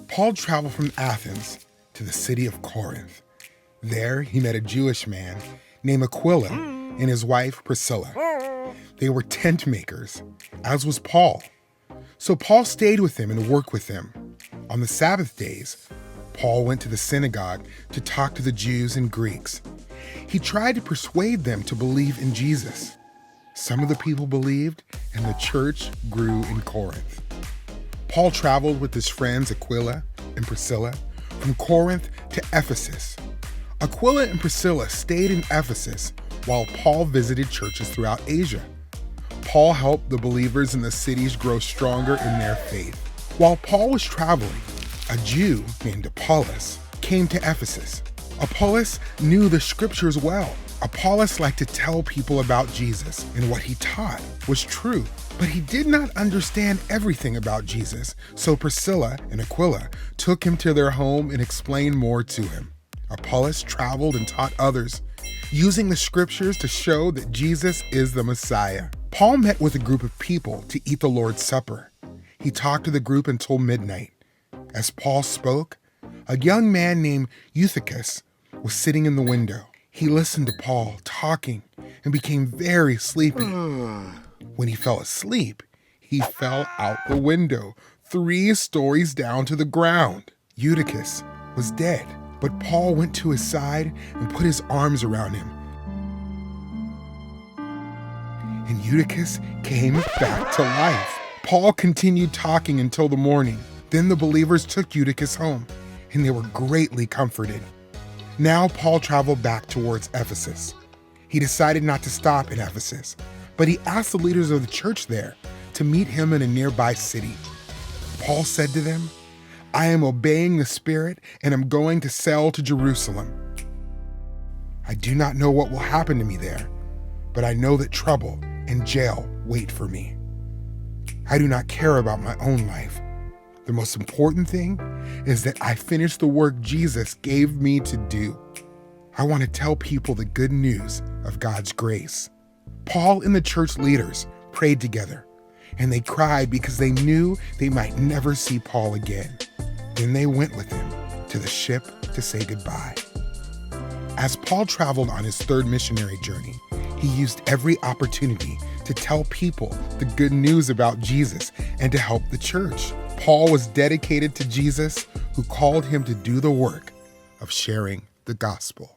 Paul traveled from Athens to the city of Corinth. There, he met a Jewish man named Aquila and his wife Priscilla. They were tent makers, as was Paul. So Paul stayed with them and worked with them. On the Sabbath days, Paul went to the synagogue to talk to the Jews and Greeks. He tried to persuade them to believe in Jesus. Some of the people believed, and the church grew in Corinth. Paul traveled with his friends Aquila and Priscilla from Corinth to Ephesus. Aquila and Priscilla stayed in Ephesus while Paul visited churches throughout Asia. Paul helped the believers in the cities grow stronger in their faith. While Paul was traveling, a Jew named Apollos came to Ephesus. Apollos knew the scriptures well. Apollos liked to tell people about Jesus, and what he taught was true. But he did not understand everything about Jesus, so Priscilla and Aquila took him to their home and explained more to him. Apollos traveled and taught others, using the scriptures to show that Jesus is the Messiah. Paul met with a group of people to eat the Lord's Supper. He talked to the group until midnight. As Paul spoke, a young man named Eutychus was sitting in the window. He listened to Paul talking and became very sleepy. When he fell asleep, he fell out the window, 3 stories down to the ground. Eutychus was dead, but Paul went to his side and put his arms around him. And Eutychus came back to life. Paul continued talking until the morning. Then the believers took Eutychus home, and they were greatly comforted. Now Paul traveled back towards Ephesus. He decided not to stop in Ephesus, but he asked the leaders of the church there to meet him in a nearby city. Paul said to them, "I am obeying the Spirit and am going to sail to Jerusalem. I do not know what will happen to me there, but I know that trouble and jail wait for me. I do not care about my own life. The most important thing is that I finish the work Jesus gave me to do. I want to tell people the good news of God's grace." Paul and the church leaders prayed together, and they cried because they knew they might never see Paul again. Then they went with him to the ship to say goodbye. As Paul traveled on his 3rd missionary journey, he used every opportunity to tell people the good news about Jesus and to help the church. Paul was dedicated to Jesus, who called him to do the work of sharing the gospel.